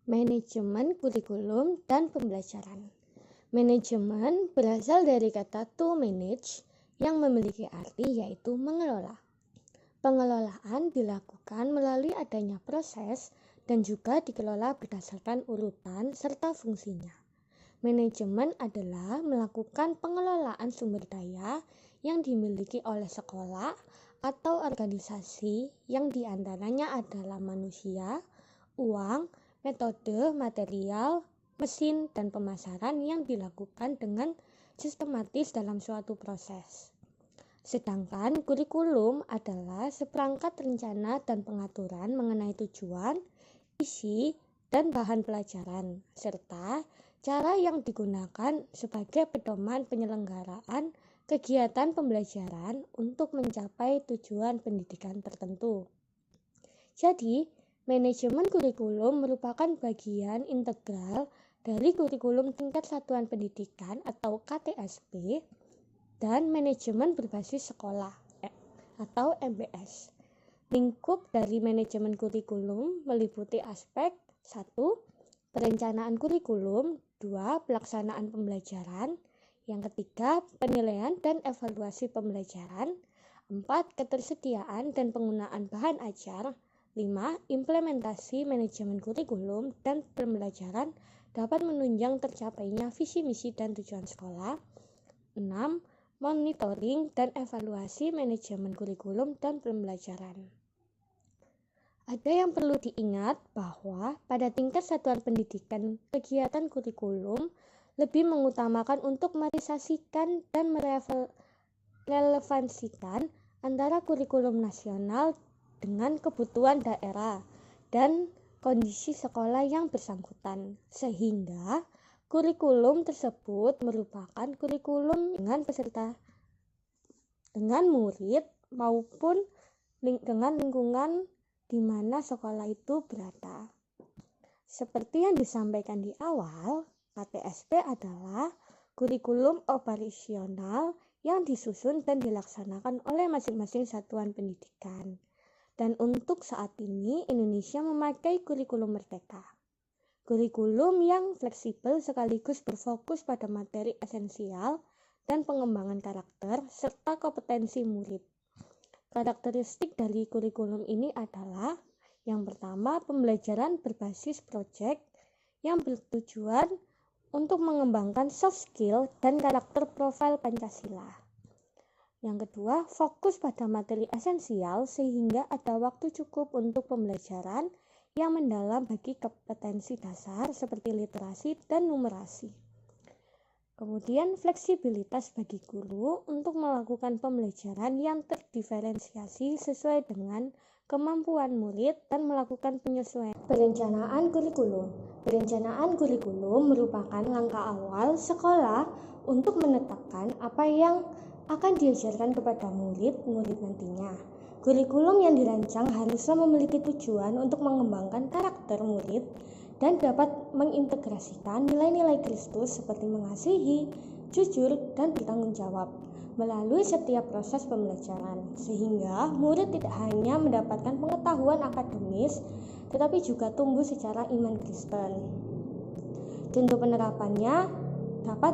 Manajemen kurikulum dan pembelajaran. Manajemen berasal dari kata to manage yang memiliki arti yaitu mengelola. Pengelolaan dilakukan melalui adanya proses dan juga dikelola berdasarkan urutan serta fungsinya. Manajemen adalah melakukan pengelolaan sumber daya yang dimiliki oleh sekolah atau organisasi yang diantaranya adalah manusia, uang, metode, material, mesin, dan pemasaran yang dilakukan dengan sistematis dalam suatu proses. Sedangkan kurikulum adalah seperangkat rencana dan pengaturan mengenai tujuan, isi, dan bahan pelajaran, serta cara yang digunakan sebagai pedoman penyelenggaraan kegiatan pembelajaran untuk mencapai tujuan pendidikan tertentu. Jadi, manajemen kurikulum merupakan bagian integral dari kurikulum tingkat satuan pendidikan atau KTSP dan manajemen berbasis sekolah atau MBS. Lingkup dari manajemen kurikulum meliputi aspek 1. Perencanaan kurikulum, 2. Pelaksanaan pembelajaran, yang ketiga penilaian dan evaluasi pembelajaran, 4. Ketersediaan dan penggunaan bahan ajar, 5. Implementasi manajemen kurikulum dan pembelajaran dapat menunjang tercapainya visi misi dan tujuan sekolah. 6. Monitoring dan evaluasi manajemen kurikulum dan pembelajaran. Ada yang perlu diingat bahwa pada tingkat satuan pendidikan kegiatan kurikulum lebih mengutamakan untuk merealisasikan dan merelevansikan antara kurikulum nasional dengan kebutuhan daerah dan kondisi sekolah yang bersangkutan, sehingga kurikulum tersebut merupakan kurikulum dengan peserta, dengan murid maupun dengan lingkungan di mana sekolah itu berada. Seperti yang disampaikan di awal, KTSP adalah kurikulum operasional yang disusun dan dilaksanakan oleh masing-masing satuan pendidikan. Dan untuk saat ini Indonesia memakai kurikulum merdeka. Kurikulum yang fleksibel sekaligus berfokus pada materi esensial dan pengembangan karakter serta kompetensi murid. Karakteristik dari kurikulum ini adalah yang pertama, pembelajaran berbasis proyek yang bertujuan untuk mengembangkan soft skill dan karakter profil Pancasila. Yang kedua, fokus pada materi esensial sehingga ada waktu cukup untuk pembelajaran yang mendalam bagi kompetensi dasar seperti literasi dan numerasi. Kemudian fleksibilitas bagi guru untuk melakukan pembelajaran yang terdiferensiasi sesuai dengan kemampuan murid dan melakukan penyesuaian. Perencanaan kurikulum. Perencanaan kurikulum merupakan langkah awal sekolah untuk menetapkan apa yang akan diajarkan kepada murid-murid nantinya. Kurikulum yang dirancang haruslah memiliki tujuan untuk mengembangkan karakter murid dan dapat mengintegrasikan nilai-nilai Kristus seperti mengasihi, jujur, dan bertanggung jawab melalui setiap proses pembelajaran, sehingga murid tidak hanya mendapatkan pengetahuan akademis, tetapi juga tumbuh secara iman Kristen. Contoh penerapannya dapat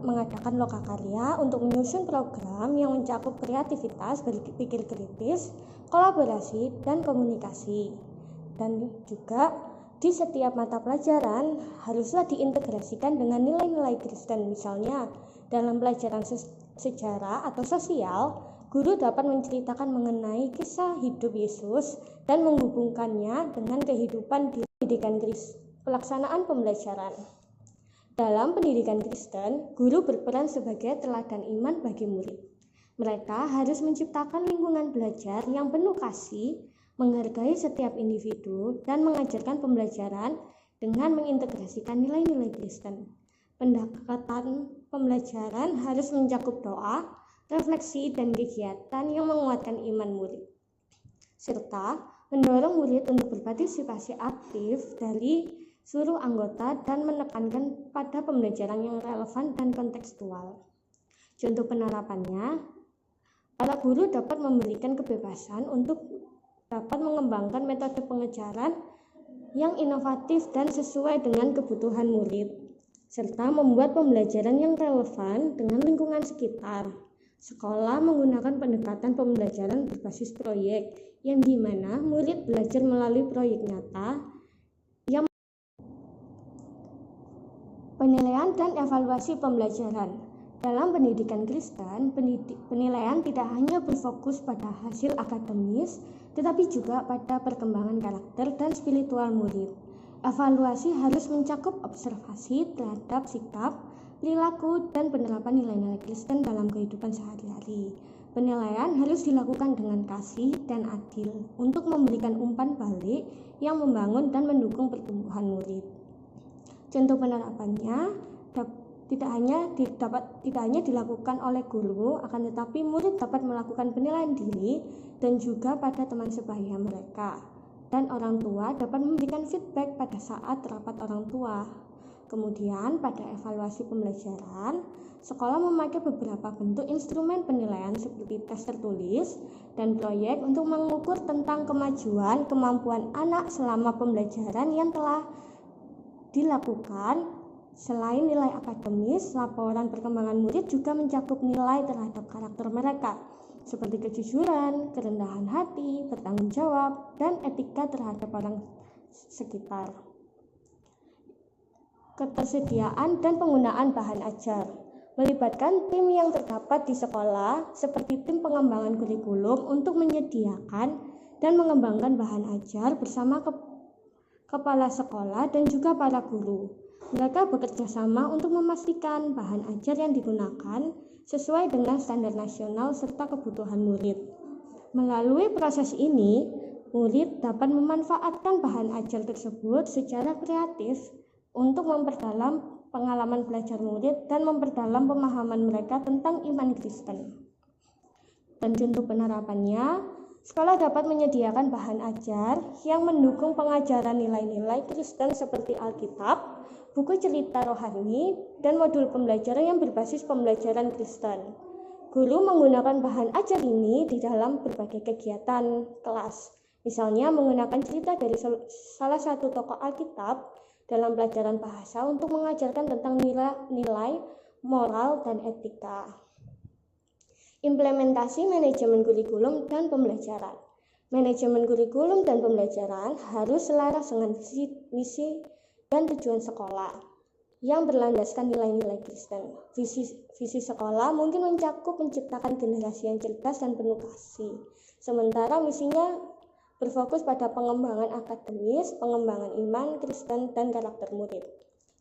mengadakan lokakarya untuk menyusun program yang mencakup kreativitas, berpikir kritis, kolaborasi, dan komunikasi. Dan juga di setiap mata pelajaran haruslah diintegrasikan dengan nilai-nilai Kristen. Misalnya dalam pelajaran sejarah atau sosial, guru dapat menceritakan mengenai kisah hidup Yesus dan menghubungkannya dengan kehidupan di pendidikan Kristen. Pelaksanaan pembelajaran. Dalam pendidikan Kristen, guru berperan sebagai teladan iman bagi murid. Mereka harus menciptakan lingkungan belajar yang penuh kasih, menghargai setiap individu, dan mengajarkan pembelajaran dengan mengintegrasikan nilai-nilai Kristen. Pendekatan pembelajaran harus mencakup doa, refleksi, dan kegiatan yang menguatkan iman murid, serta mendorong murid untuk berpartisipasi aktif dari seluruh anggota dan menekankan pada pembelajaran yang relevan dan kontekstual. Contoh penerapannya, para guru dapat memberikan kebebasan untuk dapat mengembangkan metode pengejaran yang inovatif dan sesuai dengan kebutuhan murid, serta membuat pembelajaran yang relevan dengan lingkungan sekitar. Sekolah menggunakan pendekatan pembelajaran berbasis proyek, yang dimana murid belajar melalui proyek nyata. Penilaian dan evaluasi pembelajaran. Dalam pendidikan Kristen, penilaian tidak hanya berfokus pada hasil akademis, tetapi juga pada perkembangan karakter dan spiritual murid. Evaluasi harus mencakup observasi terhadap sikap, perilaku, dan penerapan nilai-nilai Kristen dalam kehidupan sehari-hari. Penilaian harus dilakukan dengan kasih dan adil untuk memberikan umpan balik yang membangun dan mendukung pertumbuhan murid. Contoh penerapannya tidak hanya dilakukan oleh guru, akan tetapi murid dapat melakukan penilaian diri dan juga pada teman sebaya mereka. Dan orang tua dapat memberikan feedback pada saat rapat orang tua. Kemudian pada evaluasi pembelajaran, sekolah memakai beberapa bentuk instrumen penilaian seperti tes tertulis dan proyek untuk mengukur tentang kemajuan kemampuan anak selama pembelajaran yang telah dilakukan. Selain nilai akademis, laporan perkembangan murid juga mencakup nilai terhadap karakter mereka, seperti kejujuran, kerendahan hati, bertanggung jawab, dan etika terhadap orang sekitar. Ketersediaan dan penggunaan bahan ajar melibatkan tim yang terdapat di sekolah, seperti tim pengembangan kurikulum untuk menyediakan dan mengembangkan bahan ajar bersama kepala sekolah dan juga para guru. Mereka bekerja sama untuk memastikan bahan ajar yang digunakan sesuai dengan standar nasional serta kebutuhan murid. Melalui proses ini, murid dapat memanfaatkan bahan ajar tersebut secara kreatif untuk memperdalam pengalaman belajar murid dan memperdalam pemahaman mereka tentang iman Kristen. Dan contoh penerapannya, sekolah dapat menyediakan bahan ajar yang mendukung pengajaran nilai-nilai Kristen seperti Alkitab, buku cerita rohani, dan modul pembelajaran yang berbasis pembelajaran Kristen. Guru menggunakan bahan ajar ini di dalam berbagai kegiatan kelas. Misalnya menggunakan cerita dari salah satu tokoh Alkitab dalam pelajaran bahasa untuk mengajarkan tentang nilai moral dan etika. Implementasi manajemen kurikulum dan pembelajaran. Manajemen kurikulum dan pembelajaran harus selaras dengan visi, misi, dan tujuan sekolah yang berlandaskan nilai-nilai Kristen. Visi sekolah mungkin mencakup menciptakan generasi yang cerdas dan penuh kasih. Sementara misinya berfokus pada pengembangan akademis, pengembangan iman Kristen, dan karakter murid.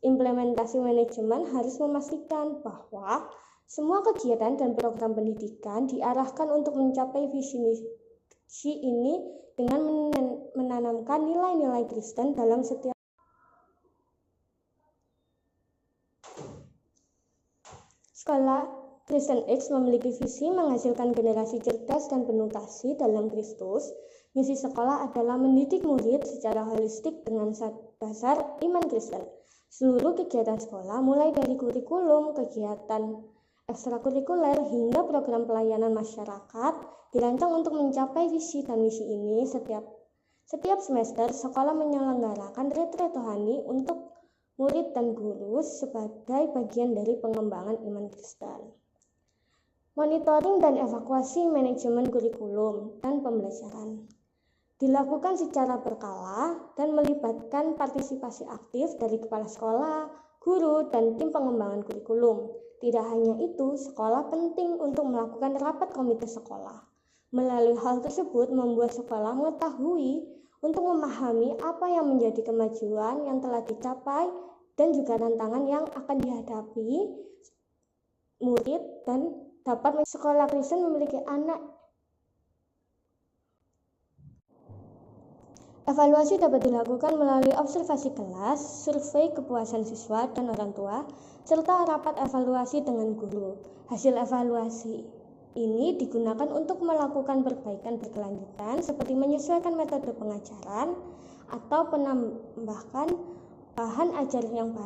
Implementasi manajemen harus memastikan bahwa semua kegiatan dan program pendidikan diarahkan untuk mencapai visi misi ini dengan menanamkan nilai-nilai Kristen dalam setiap sekolah. Kristen X memiliki visi menghasilkan generasi cerdas dan penuh kasih dalam Kristus. Misi sekolah adalah mendidik murid secara holistik dengan dasar iman Kristen. Seluruh kegiatan sekolah, mulai dari kurikulum, kegiatan ekstrakurikuler, hingga program pelayanan masyarakat, dirancang untuk mencapai visi dan misi ini. Setiap semester, sekolah menyelenggarakan retret rohani untuk murid dan guru sebagai bagian dari pengembangan iman Kristen. Monitoring dan evaluasi manajemen kurikulum dan pembelajaran dilakukan secara berkala dan melibatkan partisipasi aktif dari kepala sekolah, guru, dan tim pengembangan kurikulum. Tidak hanya itu, sekolah penting untuk melakukan rapat komite sekolah. Melalui hal tersebut membuat sekolah mengetahui untuk memahami apa yang menjadi kemajuan yang telah dicapai dan juga tantangan yang akan dihadapi murid, dan dapat sekolah Kristen memiliki anak. Evaluasi dapat dilakukan melalui observasi kelas, survei kepuasan siswa dan orang tua, serta rapat evaluasi dengan guru. Hasil evaluasi ini digunakan untuk melakukan perbaikan berkelanjutan seperti menyesuaikan metode pengajaran atau penambahkan bahan ajar yang baru.